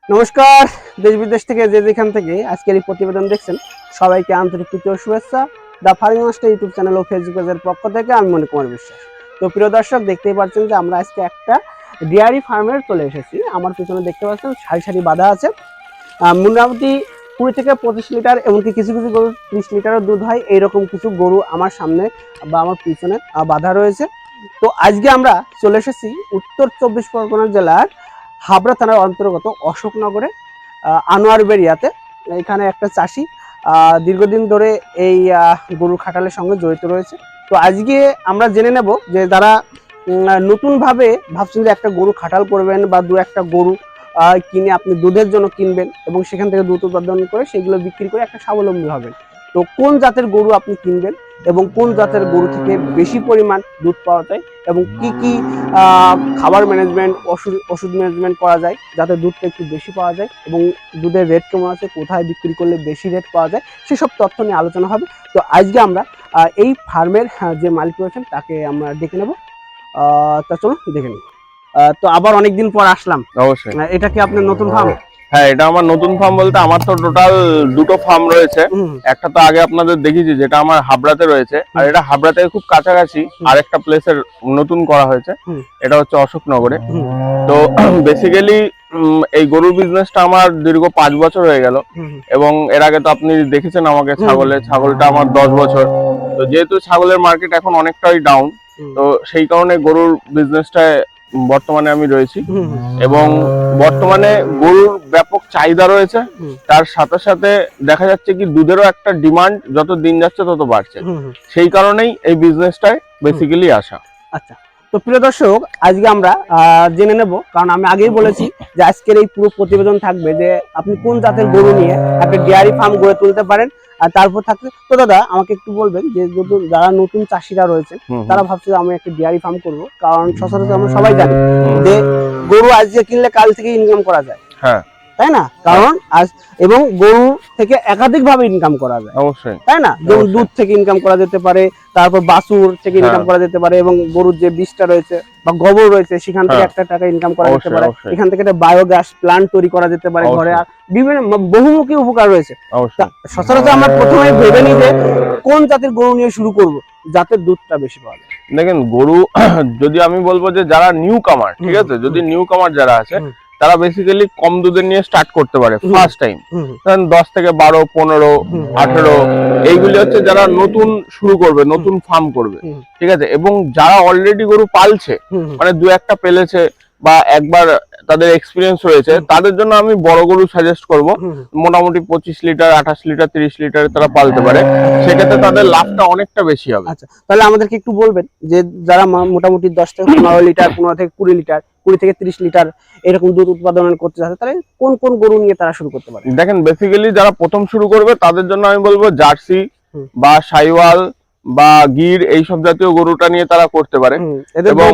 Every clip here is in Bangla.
নমস্কার, দেশ বিদেশ থেকে যে যেখান থেকে আজকের এই প্রতিবেদন দেখছেন সবাইকে আন্তরিক প্রীতি ও শুভেচ্ছা। The farming master YouTube channel ও ফেসবুক পেজের পক্ষ থেকে আমি মনি কুমার বিশ্বাস। তো প্রিয় দর্শক, দেখতেই পাচ্ছেন যে আমরা আজকে একটা ডেয়ারি ফার্মের চলে এসেছি। আমার পিছনে দেখতে পাচ্ছেন সারি সারি বাঁধা আছে, মোটামুটি 20 থেকে 25 লিটার, এমনকি কিছু কিছু গরু 30 লিটারও দুধ হয়। এইরকম কিছু গরু আমার সামনে বা আমার পিছনে বাঁধা রয়েছে। তো আজকে আমরা চলে এসেছি উত্তর 24 পরগনা জেলার হাবড়া থানার অন্তর্গত অশোকনগরে আনোয়ারবেড়িয়াতে। এখানে একটা চাষি দীর্ঘদিন ধরে এই গরু খাটালের সঙ্গে জড়িত রয়েছে। তো আজকে আমরা জেনে নেব যে যারা নতুনভাবে ভাবছেন যে একটা গরু খাটাল করবেন বা দু একটা গরু কিনে আপনি দুধের জন্য কিনবেন এবং সেখান থেকে দুধ উৎপাদন করে সেগুলো বিক্রি করে একটা স্বাবলম্বী হবেন, তো কোন জাতের গরু আপনি কিনবেন এবং কোন জাতের গরু থেকে বেশি পরিমাণ দুধ পাওয়া যায় এবং কি কি খাবার ম্যানেজমেন্ট, ওষুধ ম্যানেজমেন্ট করা যায় যাতে দুধটা একটু বেশি পাওয়া যায় এবং দুধের রেট কেমন আছে, কোথায় বিক্রি করলে বেশি রেট পাওয়া যায়, সেসব তথ্য নিয়ে আলোচনা হবে। তো আজকে আমরা এই ফার্মের যে মালিক রয়েছেন তাকে আমরা ডেকে নেব। তা চলুন দেখে নিই। তো আবার অনেকদিন পর আসলাম। অবশ্যই। এটা কি আপনার নতুন ফার্ম? হ্যাঁ, এটা আমার নতুন ফার্ম বলতে আমার তো টোটাল দুটো ফার্ম রয়েছে। একটা তো আগে আপনাদের দেখিয়েছি যেটা আমার হাবড়াতে রয়েছে, আর এটা হাবড়াতে খুব কাছাকাছি আরেকটা প্লেসের নতুন করা হয়েছে, এটা হচ্ছে অশোকনগরে। তো বেসিক্যালি এই গরুর বিজনেসটা আমার দীর্ঘ 5 বছর হয়ে গেল এবং এর আগে তো আপনি দেখেছেন আমাকে ছাগলটা আমার 10 বছর। তো যেহেতু ছাগলের মার্কেট এখন অনেকটাই ডাউন, তো সেই কারণে গরুর বিজনেসটায় বর্তমানে আমি রয়েছি এবং বর্তমানে গরুর ব্যাপক চাহিদা রয়েছে। তার সাথে সাথে দেখা যাচ্ছে কি দুধেরও একটা ডিমান্ড যত দিন যাচ্ছে তত বাড়ছে, সেই কারণেই এই বিজনেসটায় বেসিক্যালি আসা। আচ্ছা, তো প্রিয় দর্শক, আজকে আমরা জেনে নেব, কারণ আমি আগেই বলেছি যে আজকের এই পুরো প্রতিবেদন থাকবে যে আপনি কোন জাতের গরু নিয়ে একটা ডেয়ারি ফার্ম গড়ে তুলতে পারেন। আর তারপর থাকছে, তো দাদা আমাকে একটু বলবেন যে যারা নতুন চাষিরা রয়েছে তারা ভাবছে যে আমি একটা ডেয়ারি ফার্ম করব, কারণ সচরাচর আমরা সবাই জানি যে গরু আজকে কিনলে কাল থেকে ইনকাম করা যায়, হ্যাঁ তাই না? কারণ আজ এবং গরু থেকে একাধিক ভাবে ইনকাম করা যায়, অবশ্যই, তাই না? যেমন দুধ থেকে ইনকাম করা যেতে পারে, তারপর বাছুর থেকে ইনকাম করা যেতে পারে এবং গরুর যে বীজটা রয়েছে বা গোবর রয়েছে সেখান থেকে একটা টাকা ইনকাম করা যেতে পারে। এখান থেকে একটা বায়োগ্যাস প্ল্যান্ট তৈরি করা যেতে পারে ঘরে, আর বিভিন্ন বহুমুখী উপকার রয়েছে। সচরাচর আমরা প্রথমে ভেবে নিই যে কোন জাতের গরু নিয়ে শুরু করব যাতে দুধটা বেশি পাওয়া যায়। দেখেন, গরু যদি আমি বলবো যে যারা নিউ কামার, ঠিক আছে, যদি নিউ কামার যারা আছে তারা বেসিক্যালি কম দুধের নিয়ে স্টার্ট করতে পারে ফার্স্ট টাইম। কারণ 10 থেকে 12, 15, 18 এইগুলি হচ্ছে যারা নতুন শুরু করবে, নতুন ফার্ম করবে, ঠিক আছে। এবং যারা অলরেডি গরু পালছে, মানে দু একটা পেলেছে বা একবার তাদের এক্সপিরিয়েন্স রয়েছে, তাদের জন্য আমি বড় গরু সাজেস্ট করব। মোটামুটি 25 লিটার, 28 লিটার, 30 লিটার তারা পালতে পারে, সেক্ষেত্রে তাদের লাভটা অনেকটা বেশি হবে। আচ্ছা, তাহলে আমাদেরকে একটু বলবেন যে যারা মোটামুটি 10 থেকে 15 লিটার, 15 থেকে 20 লিটার, 20 থেকে 30 লিটার এরকম দুধ উৎপাদন করতে চাচ্ছে, তাহলে কোন কোন গরু নিয়ে তারা শুরু করতে পারে? দেখেন, বেসিক্যালি যারা প্রথম শুরু করবে তাদের জন্য আমি বলবো জার্সি বা সাইওয়াল বা গির এইসব জাতীয় গরুটা নিয়ে তারা করতে পারে। এবং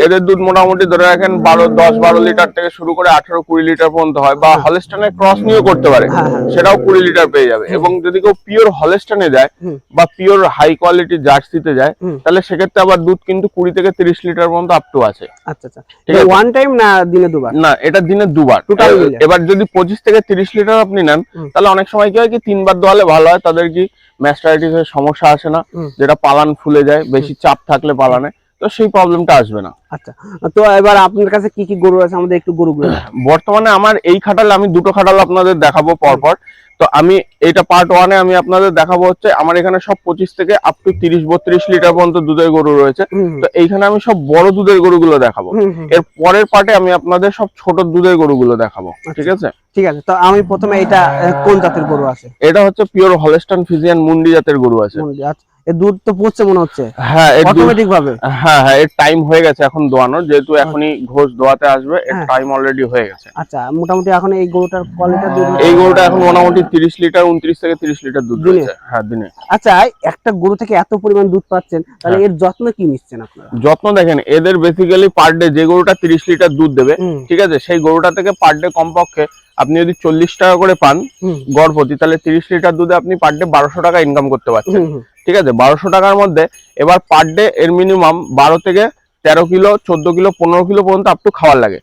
এদের দুধ মোটামুটি ধরে রাখেন 10-12 লিটার থেকে শুরু করে 18-20 লিটার পর্যন্ত হয়, বা হলস্টাইনের ক্রস নিয়েও করতে পারে, সেটাও 20 লিটার পেয়ে যাবে। এবং যদি কেউ পিওর হলস্টাইনে যায় বা পিওর হাই কোয়ালিটি জার্সিতে যায়, তাহলে সেক্ষেত্রে আবার দুধ কিন্তু 20 থেকে 30 লিটার পর্যন্ত আপ টু আছে। আচ্ছা আচ্ছা, এটা ওয়ান টাইম না দিনে দুবার? না, এটা দিনে দুবার। এবার যদি 25 থেকে 30 লিটার আপনি নেন, তাহলে অনেক সময় কি হয় কি 3 বার দোয়ালে ভালো হয়, তাদের কি ম্যাস্টারাইটিস এর সমস্যা আসে না, যেটা পালান ফুলে যায় বেশি চাপ থাকলে পালানে, তো সেই প্রবলেমটা আসবে না। আচ্ছা, তো এবার আপনার কাছে কি কি গরু আছে আমাদের একটু গরুগুলো বর্তমানে আমার এই খাটালে আমি দুটো খাটাল আপনাদের দেখাবো পরপর। তো আমি এটা পার্ট 1-এ আমি আপনাদের দেখাবো হচ্ছে আমার এখানে সব 25 থেকে আপ টু 30-32 লিটার পর্যন্ত দুধের গরু রয়েছে। তো এইখানে আমি সব বড় দুধের গরুগুলো দেখাবো। এর পরের পার্টে আমি আপনাদের সব ছোট দুধের গরুগুলো দেখাবো, ঠিক আছে? ঠিক আছে, তো আমি প্রথমে এটা কোন জাতের গরু আছে? এটা হচ্ছে পিওর হলস্টাইন ফ্রিজিয়ান মুন্ডি জাতের গরু আছে। এর দুধ তো পড়ছে মনে হচ্ছে। হ্যাঁ, অটোমেটিক ভাবে। হ্যাঁ হ্যাঁ, এর টাইম হয়ে গেছে এখন দোয়ানোর, যেহেতু এখনই ঘোষ দোয়াতে আসবে, এর টাইম অলরেডি হয়ে গেছে। আচ্ছা, মোটামুটি এখন এই গরুটার কোয়ালিটি দুধ, এই গরুটা এখন মোটামুটি 30 লিটার, 29 থেকে 30 লিটার দুধ দিচ্ছে। হ্যাঁ, দিনে। আচ্ছা, একটা গরু থেকে এত পরিমাণ দুধ পাচ্ছেন, তাহলে এর যত্ন কি নিচ্ছেন আপনারা? যত্ন দেখেন, এদের বেসিক্যালি পার ডে যে গরুটা 30 লিটার দুধ দেবে, ঠিক আছে, সেই গরুটা থেকে পার ডে কমপক্ষে আপনি যদি 40 টাকা করে পান গড় প্রতি, তাহলে 30 লিটার দুধে আপনি পার ডে 1200 টাকা ইনকাম করতে পারছেন, ঠিক আছে। 1200 টাকার মধ্যে এবার পার ডে এর মিনিমাম 12 থেকে 13 কিলো 14 কিলো 15 কিলো পর্যন্ত আপ টু খাবার লাগে।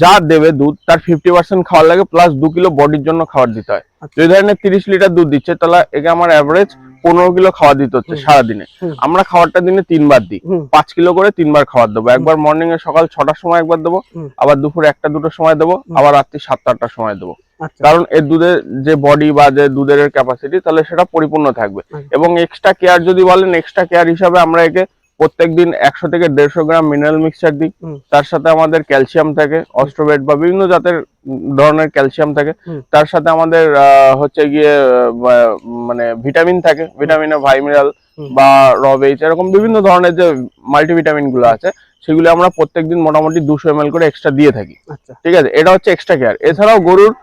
যা দেবে দুধ তার 50% খাবার লাগে, প্লাস 2 কিলো বডির জন্য খাবার দিতে হয়। যদি ধরেন 30 লিটার দুধ দিচ্ছে, তাহলে একে আমার অ্যাভারেজ 15 কিলো খাবার দিতে হচ্ছে সারাদিনে। আমরা খাবারটা দিনে 3 বার দিই, 5 কিলো করে 3 বার খাবার দেবো। একবার মর্নিং এ সকাল 6টার সময় একবার দেবো, আবার দুপুর 1টা 2টোর সময় দেবো, আবার রাত্রি 7টা 8টার সময় দেবো। কারণ এর দুধের যে বডি বা যে দুধের ক্যাপাসিটি, তাহলে সেটা পরিপূর্ণ থাকবে। এবং এক্সট্রা কেয়ার যদি বলেন, এক্সট্রা কেয়ার হিসাবে আমরা একে প্রত্যেকদিন 100 থেকে 150 গ্রাম মিনারেল মিক্সচার দিই। তার সাথে আমাদের ক্যালসিয়াম থাকে, অস্ট্রোবেট বা বিভিন্ন জাতের ধরনের ক্যালসিয়াম থাকে। তার সাথে আমাদের হচ্ছে গিয়ে মানে ভিটামিন থাকে, ভিটামিনে ভাইমিনাল বা রবেজ, এরকম বিভিন্ন ধরনের যে মাল্টিভিটামিন গুলো আছে, সেগুলো আমরা প্রত্যেকদিন মোটামুটি 200 ml করে এক্সট্রা দিয়ে থাকি। ঠিক আছে, এটা হচ্ছে এক্সট্রা কেয়ার। এছাড়াও গরুর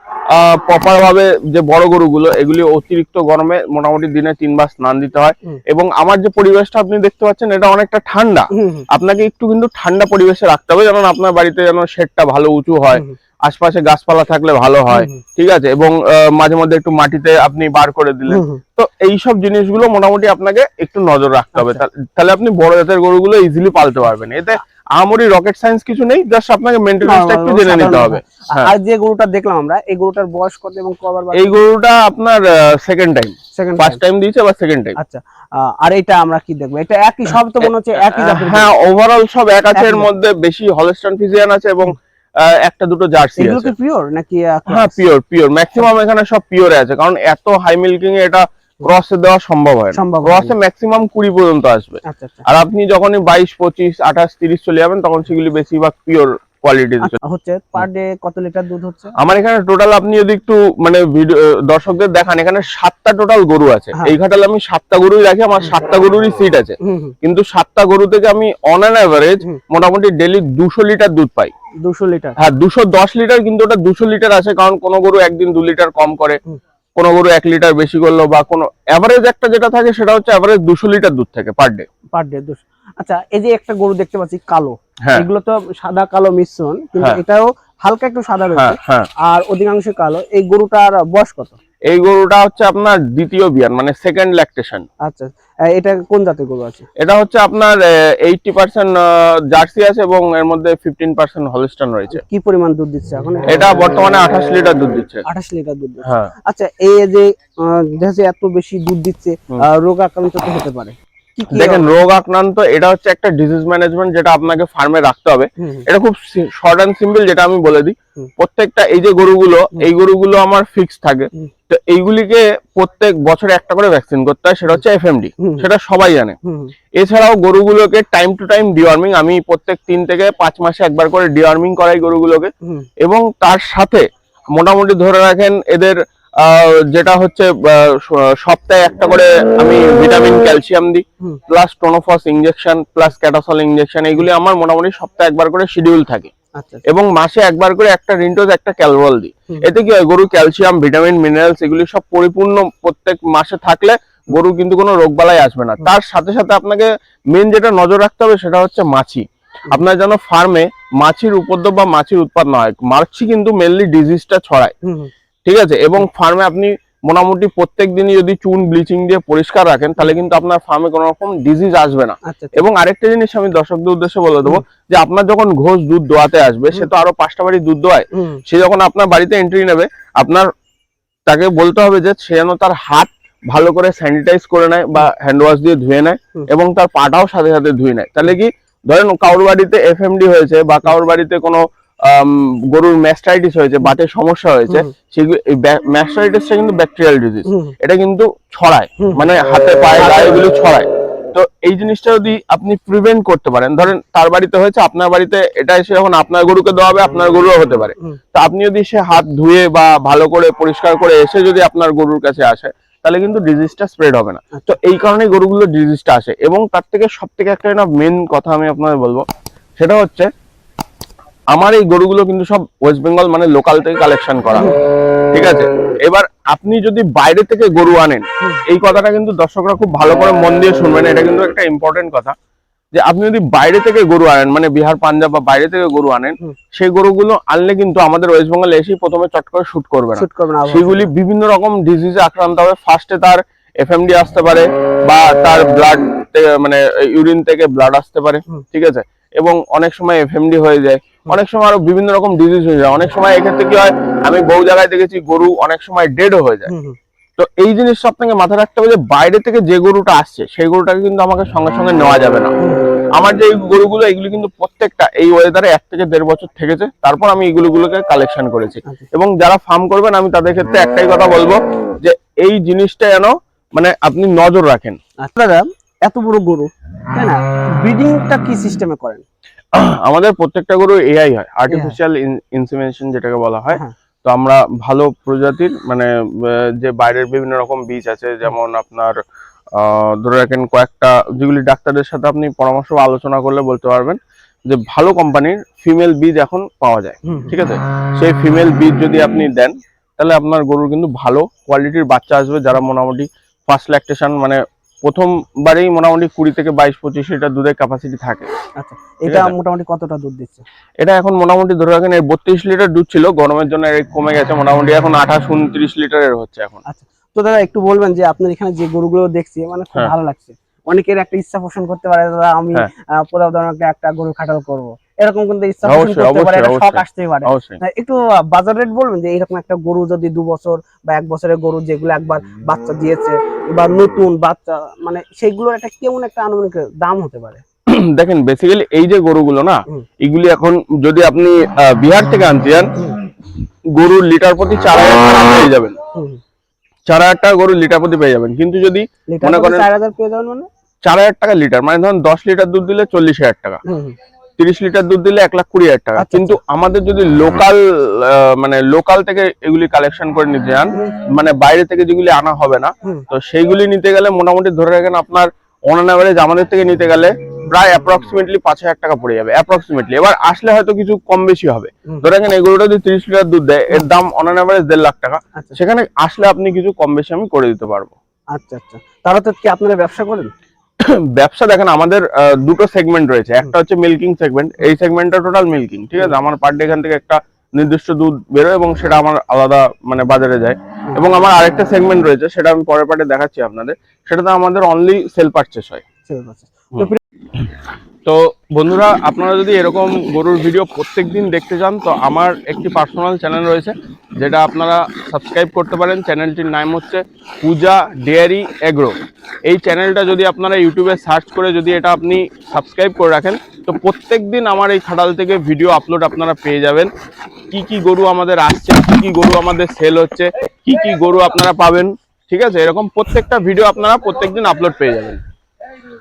প্রপার ভাবে যে বড় গরুগুলো, এগুলি অতিরিক্ত গরমে মোটামুটি দিনে 3 বার স্নান দিতে হয়। এবং আমার যে পরিবেশটা আপনি দেখতে পাচ্ছেন, এটা অনেকটা ঠান্ডা। আপনাকে একটু কিন্তু ঠান্ডা পরিবেশে রাখতে হবে, যেমন আপনার বাড়িতে যেন শেডটা ভালো উঁচু হয়, আশপাশে গাছপালা থাকলে ভালো হয়। ঠিক আছে, এবং মাঝে মধ্যে একটু মাটিতে আপনি বার করে দিলেন। তো এইসব জিনিসগুলো মোটামুটি আপনাকে একটু নজর রাখতে হবে, তাহলে আপনি বড় জাতের গরুগুলো ইজিলি পালতে পারবেন। এতে আমারই রকেট সায়েন্স কিছু নেই, জাস্ট আপনাকে মেইনটেনেন্সটা একটু জেনে নিতে হবে। আর যে গরুটা দেখলাম আমরা, এই গরুটার বয়স কত এবং কবার? এই গরুটা আপনার সেকেন্ড টাইম, ফার্স্ট টাইম দিয়েছে, আবার সেকেন্ড টাইম। আচ্ছা, আর এটা আমরা কি দেখবো? এটা একই সব তো মনে হচ্ছে একই জাতের? হ্যাঁ, ওভারঅল সব এক আছে। এর মধ্যে বেশি হলস্টাইন ফ্রিজিয়ান আছে এবং একটা দুটো জার্সি আছে। এগুলো কি পিওর নাকি? হ্যাঁ, পিওর ম্যাক্সিমাম এখানে সব পিওরে আছে, কারণ এত হাই মিল্কিং এ এটা ক্রসে দেওয়া সম্ভব হয় না। ক্রসে ম্যাক্সিমাম 20 পর্যন্ত আসবে। আর আপনি যখনই 22, 25, 28, 30 চলে যাবেন, তখন সেগুলি বেশিরভাগ পিওর কোয়ালিটি হচ্ছে। পার ডে কত লিটার দুধ হচ্ছে আমার এখানে টোটাল? আপনি যদি একটু মানে দর্শকদের দেখান, এখানে 7টা টোটাল গরু আছে। এই ঘাটালে আমি 7টা গরুই রাখি, আমার 7টা গরুরই সিট আছে। কিন্তু 7টা গরু থেকে আমি অন অ্যান অ্যাভারেজ মোটামুটি ডেইলি 200 লিটার দুধ পাই। 200 লিটার? হ্যাঁ, 210 লিটার, কিন্তু ওটা 200 লিটার আছে, কারণ কোনো গরু একদিন 2 লিটার কম করে, কোনো গরু 1 লিটার বেশি করলো, বা কোনো এভারেজ একটা যেটা থাকে সেটা হচ্ছে এভারেজ 200 লিটার দুধ থাকে পার ডে। 200। আচ্ছা, এই যে একটা গরু দেখতে পাচ্ছি কালো, এগুলো তো সাদা কালো মিশ্রণ, কিন্তু এটাও হালকা একটু সাদা রয়েছে, আর অধিকাংশ কালো। এই গরুটার বয়স কত? এই গরুটা হচ্ছে আপনার দ্বিতীয় বিয়ান, মানে সেকেন্ড ল্যাকটেশন। আচ্ছা, এটা কোন জাতের গরু আছে? এটা হচ্ছে আপনার 80% জার্সি আছে এবং এর মধ্যে 15% হলস্টাইন রয়েছে। কি পরিমাণ দুধ দিচ্ছে এখন? এটা বর্তমানে 28 লিটার দুধ দিচ্ছে। 28 লিটার দুধ দিচ্ছে। হ্যাঁ। আচ্ছা, এই যে এত বেশি দুধ দিচ্ছে, রোগ আক্রান্ত তো হতে পারে? দেখেন, রোগ আক্রান্ত এটা হচ্ছে একটা ডিজিজ ম্যানেজমেন্ট, যেটা আপনাকে ফার্মে রাখতে হবে। এটা খুব শর্ট এন্ড সিম্পল, যেটা আমি বলে দিই। প্রত্যেকটা এই যে গরুগুলো, এই গরুগুলো আমার ফিক্স থাকে, তো এইগুলিকে প্রত্যেক বছরে একটা করে ভ্যাকসিন করতে হয়, সেটা হচ্ছে এফএমডি, সেটা সবাই জানে। এছাড়াও গরুগুলোকে টাইম টু টাইম ডিওয়ার্মিং, আমি প্রত্যেক 3 থেকে 5 মাসে একবার করে ডিওয়ার্মিং করাই গরুগুলোকে। এবং তার সাথে মোটামুটি ধরে রাখেন এদের যেটা হচ্ছে সপ্তাহে একটা করে আমি ভিটামিন ক্যালসিয়াম দিই, প্লাস টোনোফস ইনজেকশন, প্লাস ক্যাটাসল ইনজেকশন। এইগুলি আমার মোটামুটি সপ্তাহে একবার করে শিডিউল থাকে। এবং মাসে একবার করে একটা রিন্টোজ, একটা ক্যালভল দিই। এতে কি হয়, গরু ক্যালসিয়াম, ভিটামিন, মিনারেলস এগুলি সব পরিপূর্ণ প্রত্যেক মাসে থাকলে গরু কিন্তু কোনো রোগবালাই আসবে না। তার সাথে সাথে আপনাকে মেন যেটা নজর রাখতে হবে, সেটা হচ্ছে মাছি। আপনার যেন ফার্মে মাছির উপদ্রব বা মাছির উৎপাদ না হয়। মাছি কিন্তু মেনলি ডিজিজটা ছড়ায়। ঠিক আছে, এবং ফার্মে আপনি মোটামুটি প্রত্যেক দিনই যদি চুন ব্লিচিং দিয়ে পরিষ্কার রাখেন, তাহলে কিন্তু আপনার ফার্মে কোনো রকম ডিজিজ আসবে না। এবং আরেকটা জিনিস আমি দর্শকদের উদ্দেশ্যে বলে দেবো, যে আপনার যখন ঘোষ দুধ দোয়াতে আসবে, সে তো আরো 5টা বাড়ি দুধ দোয়ায়, সে যখন আপনার বাড়িতে এন্ট্রি নেবে, আপনার তাকে বলতে হবে যে সে যেন তার হাত ভালো করে স্যানিটাইজ করে নেয় বা হ্যান্ড ওয়াশ দিয়ে ধুয়ে নেয়, এবং তার পাটাও সাথে সাথে ধুয়ে নেয়। তাহলে কি, ধরেন কারোর বাড়িতে এফএমডি হয়েছে, বা কারোর বাড়িতে কোনো গরুর ম্যাস্টাইটিস হয়েছে, বাতের সমস্যা হয়েছে, সেগুলো ম্যাস্টাইটিসটা কিন্তু ব্যাকটেরিয়াল ডিজিজ, এটা কিন্তু ছড়ায়, মানে হাতে পায়ে গায়ে এগুলো ছড়ায়। তো এই জিনিসটা যদি আপনি প্রিভেন্ট করতে পারেন, ধরেন তার বাড়িতে হয়েছে, আপনার বাড়িতে এটা এসে যখন আপনার গরুকে দেওয়া হবে, আপনার গরুও হতে পারে। তো আপনি যদি সে হাত ধুয়ে বা ভালো করে পরিষ্কার করে এসে যদি আপনার গরুর কাছে আসে, তাহলে কিন্তু ডিজিজটা স্প্রেড হবে না। তো এই কারণেই গরুগুলো ডিজিজটা আসে। এবং তার থেকে সব থেকে একটা মেন কথা আমি আপনাদের বলবো, সেটা হচ্ছে আমার এই গরুগুলো কিন্তু সব ওয়েস্ট বেঙ্গল, মানে লোকাল থেকে কালেকশন করা। ঠিক আছে, এবার আপনি যদি বাইরে থেকে গরু আনেন, এই কথাটা কিন্তু দর্শকরা খুব ভালো করে মন দিয়ে শুনবেন, এটা কিন্তু একটা ইম্পর্টেন্ট কথা, যে আপনি যদি বাইরে থেকে গরু আনেন, মানে বিহার, পাঞ্জাব বা বাইরে থেকে গরু আনেন, সেই গরুগুলো আনলে কিন্তু আমাদের ওয়েস্ট বেঙ্গলে এসেই প্রথমে চট করে শুট করবে না। সেগুলি বিভিন্ন রকম ডিজিজে আক্রান্ত হবে। ফার্স্টে তার এফএমডি আসতে পারে, বা তার ব্লাড, মানে ইউরিন থেকে ব্লাড আসতে পারে। ঠিক আছে, এবং অনেক সময় এফএমডি হয়ে যায়, অনেক সময় আরো বিভিন্ন রকম ডিজিজ হয়ে যায়। অনেক সময় এক্ষেত্রে কি হয়, আমি বহু জায়গায় দেখেছি গরু অনেক সময় ডেডও হয়ে যায়। তো এই জিনিস সব থেকে মাথায় রাখতে হবে যে বাইরে থেকে যে গরুটা আসছে সেই গরুটাকে কিন্তু আমাকে সঙ্গে সঙ্গে নেওয়া যাবে না। আমার যে গরুগুলো এগুলো কিন্তু প্রত্যেকটা এই ওয়েদারে 1 থেকে 1.5 বছর থেকেছে, তারপর আমি এইগুলোকে কালেকশন করেছি। এবং যারা ফার্ম করবেন আমি তাদের ক্ষেত্রে একটাই কথা বলবো যে এই জিনিসটা যেন মানে আপনি নজর রাখেন। আপনারা এত বড় গরু, তাই না, ব্রিডিংটা কি সিস্টেমে করেন? আমাদের প্রত্যেকটা গরু এআই হয়, আর্টিফিশিয়াল ইনসেমিনেশন যেটাকে বলা হয়। তো আমরা ভালো প্রজাতির মানে যে বাইরের বিভিন্ন রকম বীজ আছে, যেমন আপনার ধরে রাখেন কয়েকটা যেগুলি ডাক্তারদের সাথে আপনি পরামর্শ বা আলোচনা করলে বলতে পারবেন যে ভালো কোম্পানির ফিমেল বীজ এখন পাওয়া যায়, ঠিক আছে। সেই ফিমেল বীজ যদি আপনি দেন তাহলে আপনার গরুর কিন্তু ভালো কোয়ালিটির বাচ্চা আসবে, যারা মোটামুটি ফার্স্ট ল্যাকটেশন মানে প্রথমবারেই মোটামুটি 20 থেকে 22-25 লিটার দুধের ক্যাপাসিটি থাকে। আচ্ছা, এটা মোটামুটি কতটা দুধ দিচ্ছে? এটা এখন মোটামুটি ধরে রাখেন 32 লিটার দুধ ছিল, গরমের জন্য কমে গেছে, মোটামুটি এখন 28-29 লিটারের হচ্ছে এখন। আচ্ছা, তো দাদা একটু বলবেন যে আপনার এখানে যে গরুগুলো দেখছি মানে খুব ভালো লাগছে। অনেকের একটা ইচ্ছা পোষণ করতে পারে, দাদা আমি কোথাও ধরনের একটা গরু খাটাল করব, এরকম কিন্তু ইচ্ছা পোষণ করতে পারে, এটা শখ আসতেই পারে। একটু বাজার রেট বলবেন যে এরকম একটা গরু যদি 2 বছর বা 1 বছরের গরু যেগুলো একবার বাচ্চা দিয়েছে বা নতুন বাচ্চা, মানে সেইগুলোর একটা কেমন একটা আনুমানিক দাম হতে পারে? দেখেন বেসিক্যালি এই যে গরুগুলো না, এগুলি এখন যদি আপনি বিহার থেকে আনতে যান, গরুর লিটার প্রতি 4000 টাকা পেয়ে যাবেন। 4000 টাকা গরুর লিটার প্রতি পেয়ে যাবেন। কিন্তু যদি মনে করেন 4000 পেয়ে যাবেন, মানে 4000 টাকা লিটার, মানে ধরুন 10 লিটার দুধ দিলে 40,000 টাকা, 30 লিটার দুধ দিলে 1,20,000 টাকা। কিন্তু আমাদের যদি লোকাল মানে লোকাল থেকে এগুলি কালেকশন করে নিতে যান, মানে বাইরে থেকে যেগুলি আনা হবে না, তো সেইগুলি নিতে গেলে মোটামুটি ধরে রাখেন আপনার অন অ্যান এভারেজ আমাদের থেকে নিতে গেলে প্রায় অ্যাপ্রক্সিমেটলি 5000 টাকা পড়ে যাবে অ্যাপ্রক্সিমেটলি। এবার আসলে হয়তো কিছু কম বেশি হবে। ধরে রাখেন এই গরুটা যদি 30 লিটার দুধ দেয়, এর দাম অন অ্যান এভারেজ 1.5 লাখ টাকা। সেখানে আসলে আপনি কিছু কম বেশি আমি করে দিতে পারবো। আচ্ছা আচ্ছা, তাহলে তো কি আপনারা ব্যবসা করেন? ব্যবসা দেখেন আমাদের দুটো সেগমেন্ট রয়েছে। একটা হচ্ছে মিল্কিং সেগমেন্ট, এই সেগমেন্টটা টোটাল মিল্কিং, ঠিক আছে। আমার পার ডে এখান থেকে একটা নির্দিষ্ট দুধ বেরোয় এবং সেটা আমার আলাদা মানে বাজারে যায়। এবং আমার আরেকটা সেগমেন্ট রয়েছে, সেটা আমি পরের পার্টে দেখাচ্ছি আপনাদের, সেটাতে আমাদের অনলি সেল পারচেস হয়। তো বন্ধুরা, আপনারা যদি এরকম গরুর ভিডিও প্রত্যেকদিন দেখতে চান তো আমার একটি পার্সোনাল চ্যানেল রয়েছে, যেটা আপনারা সাবস্ক্রাইব করতে পারেন। চ্যানেলটির নাম হচ্ছে পূজা ডেয়ারি এগ্রো। এই চ্যানেলটা যদি আপনারা ইউটিউবে সার্চ করে যদি এটা আপনি সাবস্ক্রাইব করে রাখেন, তো প্রত্যেকদিন আমার এই খাটাল থেকে ভিডিও আপলোড আপনারা পেয়ে যাবেন। কি কি গরু আমাদের আসছে, কি কি গরু আমাদের সেল হচ্ছে, কি কি গরু আপনারা পাবেন, ঠিক আছে। এরকম প্রত্যেকটা ভিডিও আপনারা প্রত্যেকদিন আপলোড পেয়ে যাবেন।